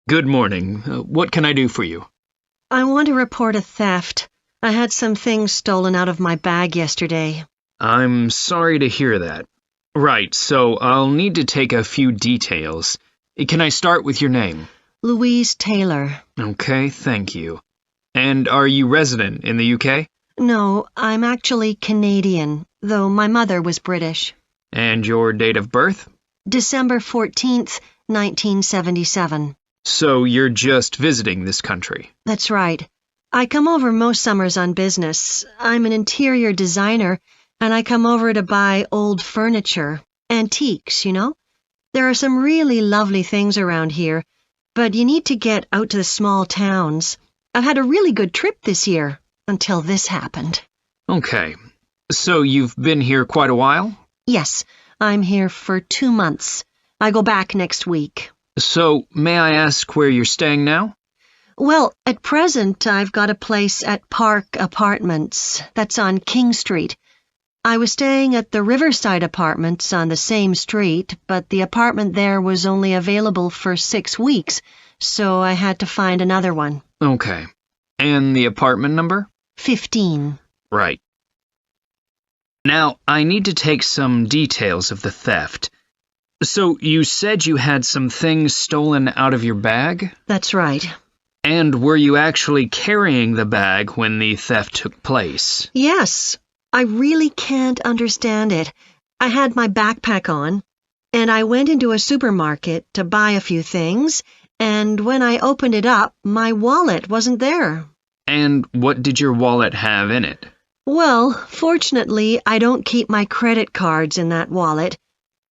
Good morning. What can I do for you? I want to report a theft. I had some things stolen out of my bag yesterday. I'm sorry to hear that. Right, so I'll need to take a few details. Can I start with your name? Louise Taylor. Okay, thank you. And are you resident in the UK? No, I'm actually Canadian, though my mother was British. And your date of birth? December 14th, 1977. So you're just visiting this country? That's right. I come over most summers on business. I'm an interior designer, and I come over to buy old furniture. Antiques, you know? There are some really lovely things around here, but you need to get out to the small towns. I've had a really good trip this year, until this happened. Okay. So you've been here quite a while? Yes, I'm here for 2 months. I go back next week. So, may I ask where you're staying now? Well, at present, I've got a place at Park Apartments. That's on King Street. I was staying at the Riverside Apartments on the same street, but the apartment there was only available for 6 weeks, so I had to find another one. Okay. And the apartment number? 15. Right. Now, I need to take some details of the theft. So, you said you had some things stolen out of your bag? That's right. And were you actually carrying the bag when the theft took place? Yes. I really can't understand it. I had my backpack on, and I went into a supermarket to buy a few things, and when I opened it up, my wallet wasn't there. And what did your wallet have in it? Well, fortunately, I don't keep my credit cards in that wallet.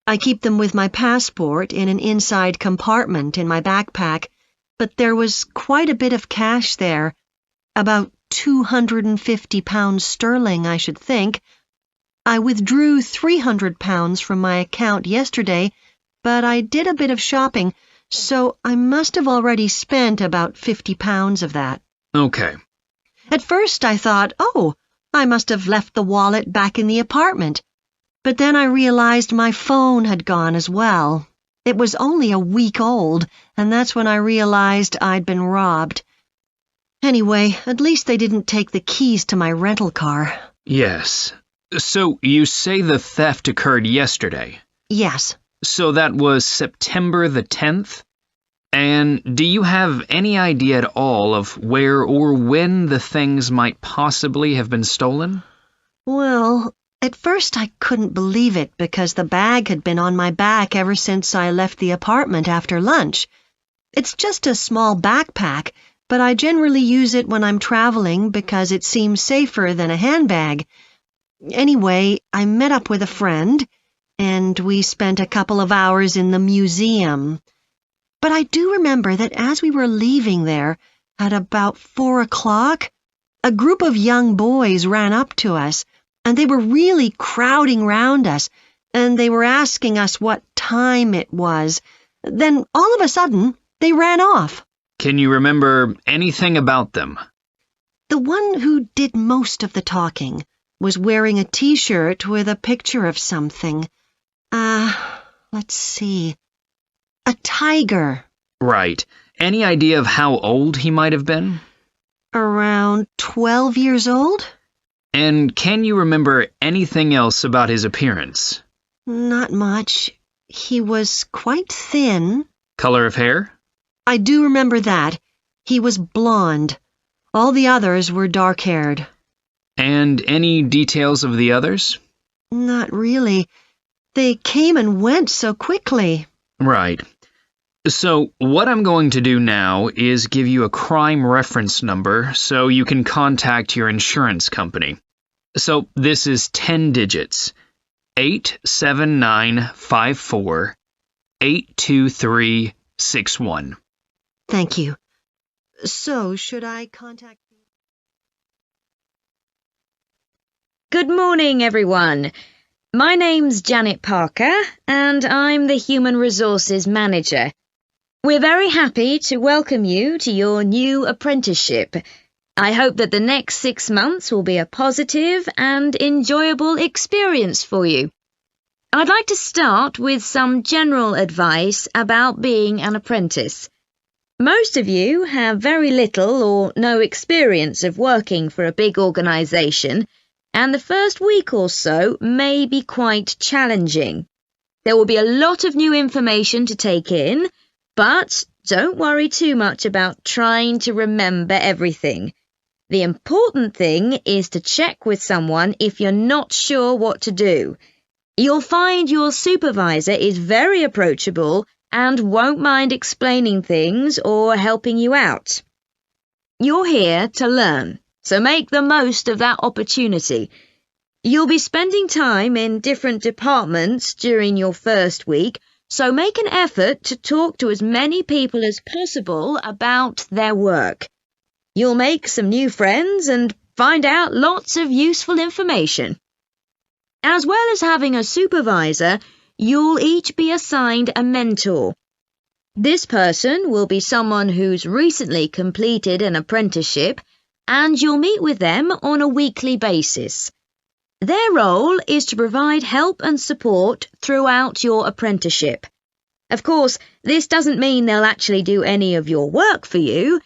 I keep them with my passport in an inside compartment in my backpack, but there was quite a bit of cash there, about £250 sterling, I should think. I withdrew £300 from my account yesterday, but I did a bit of shopping, so I must have already spent about £50 of that. Okay. At first I thought, oh, I must have left the wallet back in the apartment. But then I realized my phone had gone as well. It was only a week old, and that's when I realized I'd been robbed. Anyway, at least they didn't take the keys to my rental car. Yes. So, you say the theft occurred yesterday? Yes. So that was September the 10th? And do you have any idea at all of where or when the things might possibly have been stolen? Well, at first I couldn't believe it because the bag had been on my back ever since I left the apartment after lunch. It's just a small backpack, but I generally use it when I'm traveling because it seems safer than a handbag. Anyway, I met up with a friend, and we spent a couple of hours in the museum. But I do remember that as we were leaving there, at about 4 o'clock, a group of young boys ran up to us, and they were really crowding round us, and they were asking us what time it was. Then, all of a sudden, they ran off. Can you remember anything about them? The one who did most of the talking was wearing a T-shirt with a picture of something. Let's see. A tiger. Right. Any idea of how old he might have been? Around 12 years old? And can you remember anything else about his appearance? Not much. He was quite thin. Color of hair? I do remember that. He was blonde. All the others were dark-haired. And any details of the others? Not really. They came and went so quickly. Right. So, what I'm going to do now is give you a crime reference number so you can contact your insurance company. So, this is 10 digits. 87954 82361. Thank you. So, should I contact you? Good morning, everyone. My name's Janet Parker, and I'm the Human Resources Manager. We're very happy to welcome you to your new apprenticeship. I hope that the next 6 months will be a positive and enjoyable experience for you. I'd like to start with some general advice about being an apprentice. Most of you have very little or no experience of working for a big organisation, and the first week or so may be quite challenging. There will be a lot of new information to take in, but don't worry too much about trying to remember everything. The important thing is to check with someone if you're not sure what to do. You'll find your supervisor is very approachable and won't mind explaining things or helping you out. You're here to learn, so make the most of that opportunity. You'll be spending time in different departments during your first week, so make an effort to talk to as many people as possible about their work. You'll make some new friends and find out lots of useful information. As well as having a supervisor, you'll each be assigned a mentor. This person will be someone who's recently completed an apprenticeship, and you'll meet with them on a weekly basis. Their role is to provide help and support throughout your apprenticeship. Of course, this doesn't mean they'll actually do any of your work for you.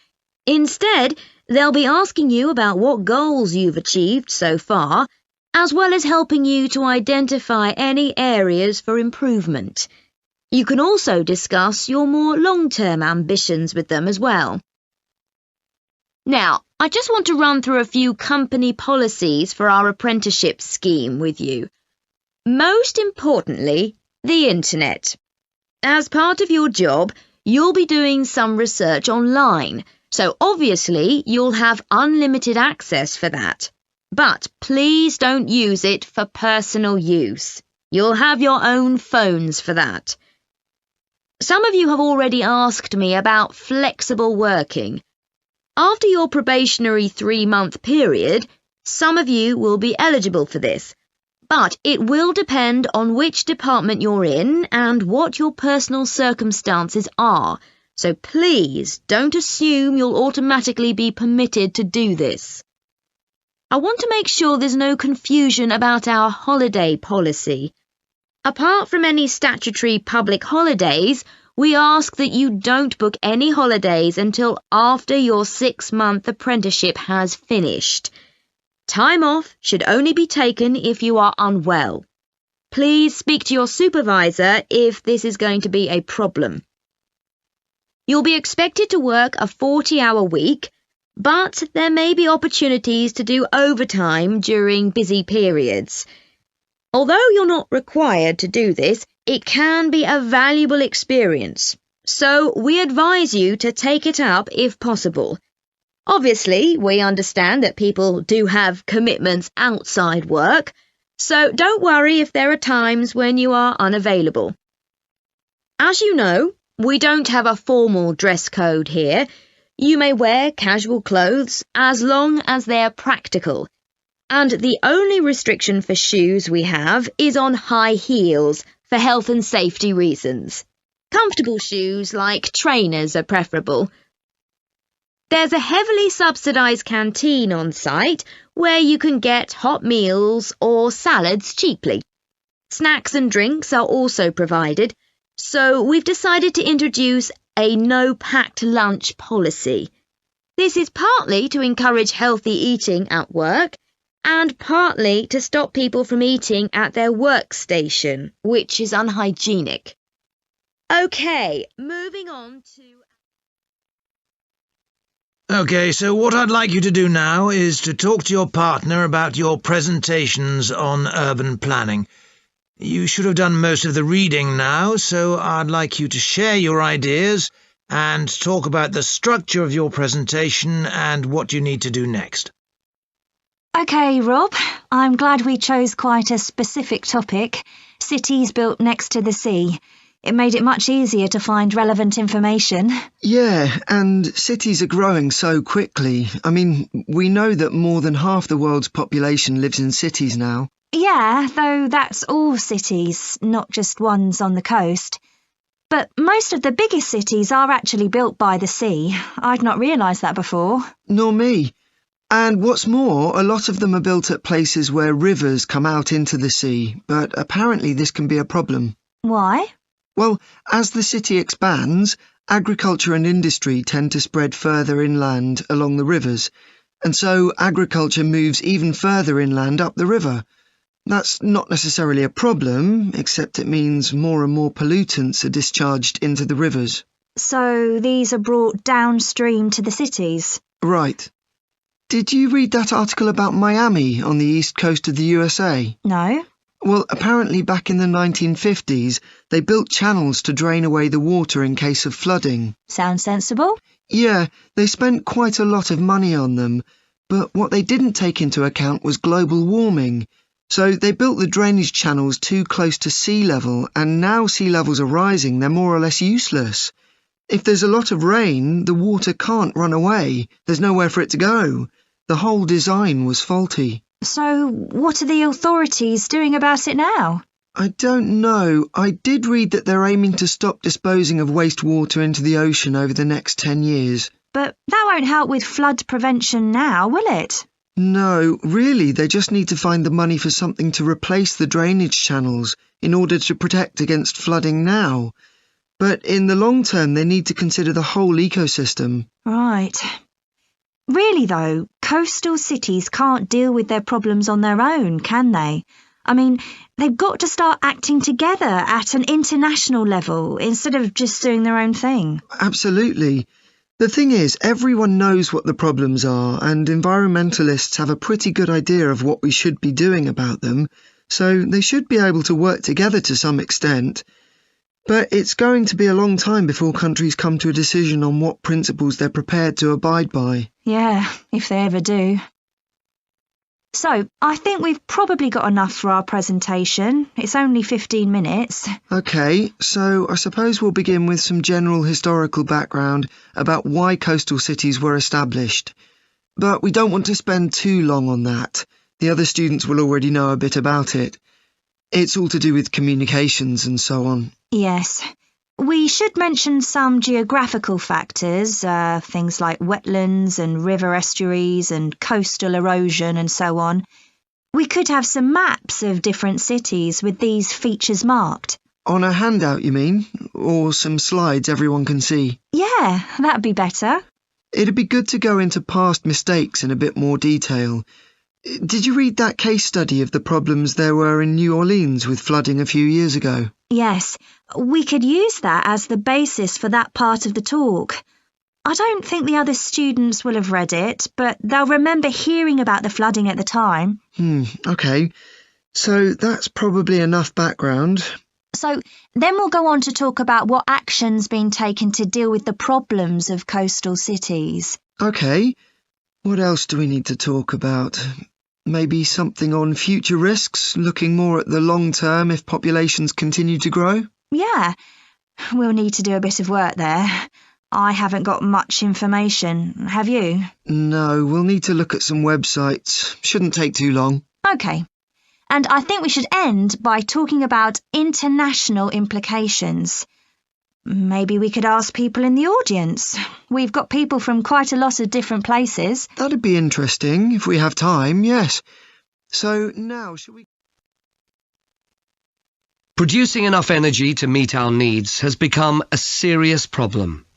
Instead, they'll be asking you about what goals you've achieved so far, as well as helping you to identify any areas for improvement. You can also discuss your more long-term ambitions with them as well. Now, I just want to run through a few company policies for our apprenticeship scheme with you. Most importantly, the internet. As part of your job, you'll be doing some research online, so obviously you'll have unlimited access for that. But please don't use it for personal use. You'll have your own phones for that. Some of you have already asked me about flexible working. After your probationary 3-month period, some of you will be eligible for this, but it will depend on which department you're in and what your personal circumstances are, so please don't assume you'll automatically be permitted to do this. I want to make sure there's no confusion about our holiday policy. Apart from any statutory public holidays, we ask that you don't book any holidays until after your 6-month apprenticeship has finished. Time off should only be taken if you are unwell. Please speak to your supervisor if this is going to be a problem. You'll be expected to work a 40-hour week, but there may be opportunities to do overtime during busy periods. Although you're not required to do this, it can be a valuable experience, so we advise you to take it up if possible. Obviously, we understand that people do have commitments outside work, so don't worry if there are times when you are unavailable. As you know, we don't have a formal dress code here. You may wear casual clothes as long as they're practical. And the only restriction for shoes we have is on high heels for health and safety reasons. Comfortable shoes like trainers are preferable. There's a heavily subsidised canteen on site where you can get hot meals or salads cheaply. Snacks and drinks are also provided, so we've decided to introduce a no-packed lunch policy. This is partly to encourage healthy eating at work and partly to stop people from eating at their workstation, which is unhygienic. Okay, moving on to... Okay, so what I'd like you to do now is to talk to your partner about your presentations on urban planning. You should have done most of the reading now, so I'd like you to share your ideas and talk about the structure of your presentation and what you need to do next. OK, Rob, I'm glad we chose quite a specific topic, cities built next to the sea. It made it much easier to find relevant information. Yeah, and cities are growing so quickly. I mean, we know that more than half the world's population lives in cities now. Yeah, though that's all cities, not just ones on the coast. But most of the biggest cities are actually built by the sea. I'd not realised that before. Nor me. And what's more, a lot of them are built at places where rivers come out into the sea, but apparently this can be a problem. Why? Well, as the city expands, agriculture and industry tend to spread further inland along the rivers, and so agriculture moves even further inland up the river. That's not necessarily a problem, except it means more and more pollutants are discharged into the rivers. So these are brought downstream to the cities? Right. Did you read that article about Miami on the east coast of the USA? No. Well, apparently back in the 1950s, they built channels to drain away the water in case of flooding. Sounds sensible. Yeah, they spent quite a lot of money on them, but what they didn't take into account was global warming. So they built the drainage channels too close to sea level, and now sea levels are rising, they're more or less useless. If there's a lot of rain, the water can't run away. There's nowhere for it to go. The whole design was faulty. So what are the authorities doing about it now? I don't know. I did read that they're aiming to stop disposing of wastewater into the ocean over the next 10 years. But that won't help with flood prevention now, will it? No, really, they just need to find the money for something to replace the drainage channels in order to protect against flooding now. But in the long term, they need to consider the whole ecosystem. Right. Really, though, coastal cities can't deal with their problems on their own, can they? I mean, they've got to start acting together at an international level instead of just doing their own thing. Absolutely. The thing is, everyone knows what the problems are, and environmentalists have a pretty good idea of what we should be doing about them, so they should be able to work together to some extent. But it's going to be a long time before countries come to a decision on what principles they're prepared to abide by. Yeah, if they ever do. So, I think we've probably got enough for our presentation. It's only 15 minutes. OK, so I suppose we'll begin with some general historical background about why coastal cities were established. But we don't want to spend too long on that. The other students will already know a bit about it. It's all to do with communications and so on. Yes. We should mention some geographical factors, things like wetlands and river estuaries and coastal erosion and so on. We could have some maps of different cities with these features marked. On a handout, you mean? Or some slides everyone can see? Yeah, that'd be better. It'd be good to go into past mistakes in a bit more detail. Did you read that case study of the problems there were in New Orleans with flooding a few years ago? Yes, we could use that as the basis for that part of the talk. I don't think the other students will have read it, but they'll remember hearing about the flooding at the time. OK. So that's probably enough background. So then we'll go on to talk about what action's been taken to deal with the problems of coastal cities. OK. What else do we need to talk about? Maybe something on future risks, looking more at the long term if populations continue to grow? Yeah, we'll need to do a bit of work there. I haven't got much information, have you? No, we'll need to look at some websites. Shouldn't take too long. OK. And I think we should end by talking about international implications. Maybe we could ask people in the audience. We've got people from quite a lot of different places. That'd be interesting, if we have time, yes. So now, shall we... Producing enough energy to meet our needs has become a serious problem.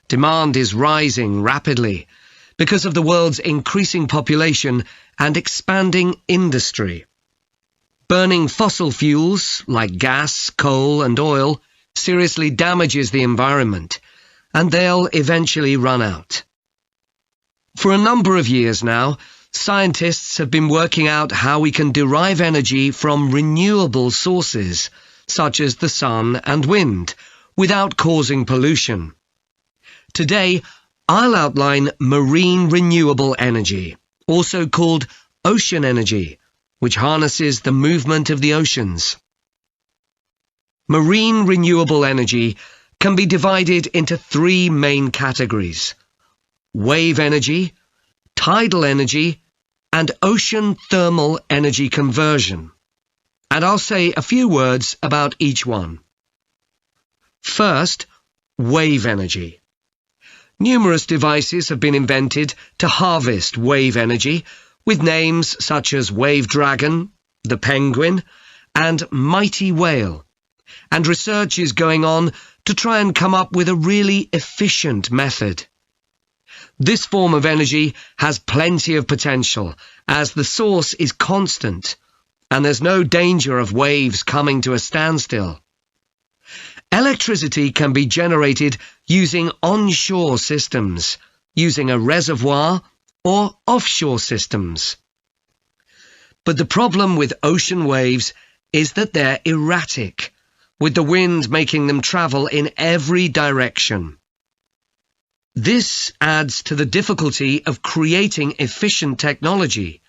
Demand is rising rapidly because of the world's increasing population and expanding industry. Burning fossil fuels like gas, coal and oil seriously damages the environment, and they'll eventually run out. For a number of years now, scientists have been working out how we can derive energy from renewable sources, such as the sun and wind, without causing pollution. Today, I'll outline marine renewable energy, also called ocean energy, which harnesses the movement of the oceans. Marine renewable energy can be divided into three main categories: wave energy, tidal energy, and ocean thermal energy conversion. And I'll say a few words about each one. First, wave energy. Numerous devices have been invented to harvest wave energy, with names such as Wave Dragon, the Penguin, and Mighty Whale. and research is going on to try and come up with a really efficient method. This form of energy has plenty of potential, as the source is constant, and there's no danger of waves coming to a standstill. Electricity can be generated using onshore systems, using a reservoir, or offshore systems. But the problem with ocean waves is that they're erratic, with the wind making them travel in every direction. This adds to the difficulty of creating efficient technology.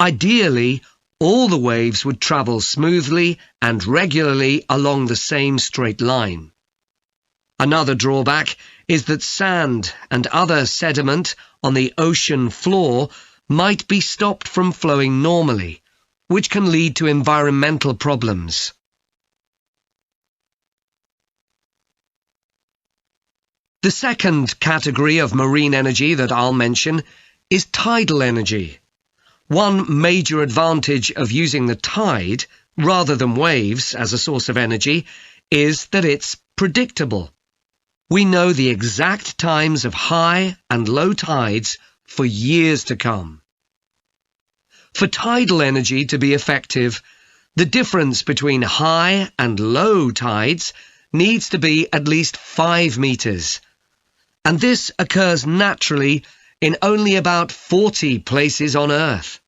Ideally, all the waves would travel smoothly and regularly along the same straight line. Another drawback is that sand and other sediment on the ocean floor might be stopped from flowing normally, which can lead to environmental problems. The second category of marine energy that I'll mention is tidal energy. One major advantage of using the tide, rather than waves, as a source of energy is that it's predictable. We know the exact times of high and low tides for years to come. For tidal energy to be effective, the difference between high and low tides needs to be at least 5 meters. And this occurs naturally in only about 40 places on Earth.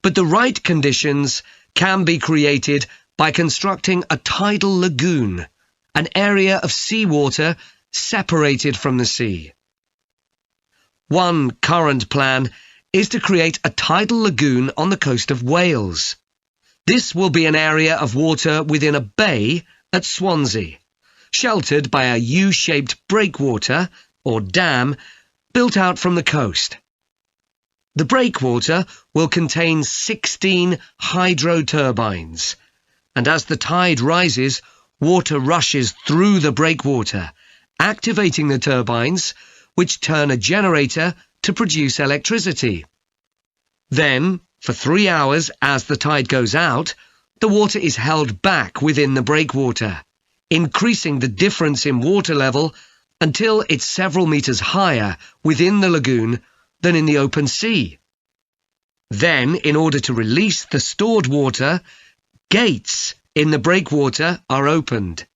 But the right conditions can be created by constructing a tidal lagoon, an area of seawater separated from the sea. One current plan is to create a tidal lagoon on the coast of Wales. This will be an area of water within a bay at Swansea, sheltered by a U-shaped breakwater, or dam, built out from the coast. The breakwater will contain 16 hydro turbines, and as the tide rises, water rushes through the breakwater, activating the turbines, which turn a generator to produce electricity. Then, for 3 hours as the tide goes out, the water is held back within the breakwater, increasing the difference in water level until it's several meters higher within the lagoon than in the open sea. Then, in order to release the stored water, gates in the breakwater are opened.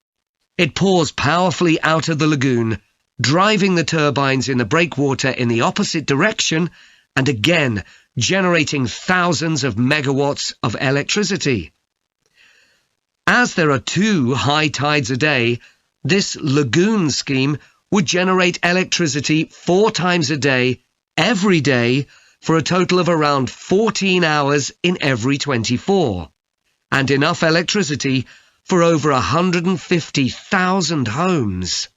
It pours powerfully out of the lagoon, driving the turbines in the breakwater in the opposite direction and again generating thousands of megawatts of electricity. As there are 2 high tides a day, this lagoon scheme would generate electricity 4 times a day, every day, for a total of around 14 hours in every 24, and enough electricity for over 150,000 homes.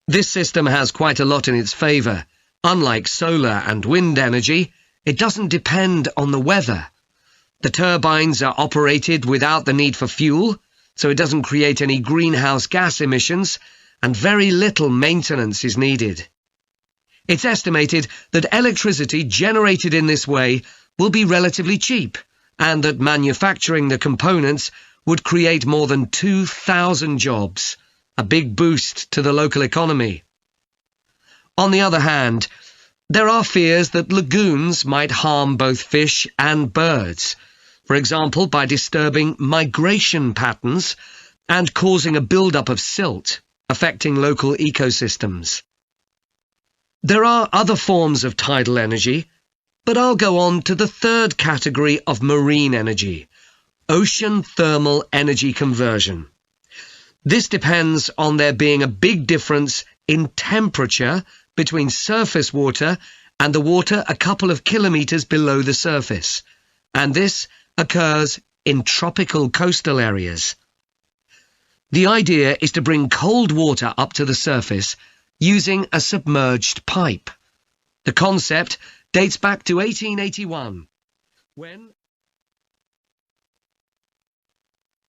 This system has quite a lot in its favour. Unlike solar and wind energy, it doesn't depend on the weather. The turbines are operated without the need for fuel, so it doesn't create any greenhouse gas emissions, and very little maintenance is needed. It's estimated that electricity generated in this way will be relatively cheap, and that manufacturing the components would create more than 2,000 jobs, a big boost to the local economy. On the other hand, there are fears that lagoons might harm both fish and birds, for example by disturbing migration patterns and causing a build-up of silt, affecting local ecosystems. There are other forms of tidal energy, but I'll go on to the third category of marine energy, ocean thermal energy conversion. This depends on there being a big difference in temperature between surface water and the water a couple of kilometres below the surface, and this occurs in tropical coastal areas. The idea is to bring cold water up to the surface using a submerged pipe. The concept dates back to 1881, when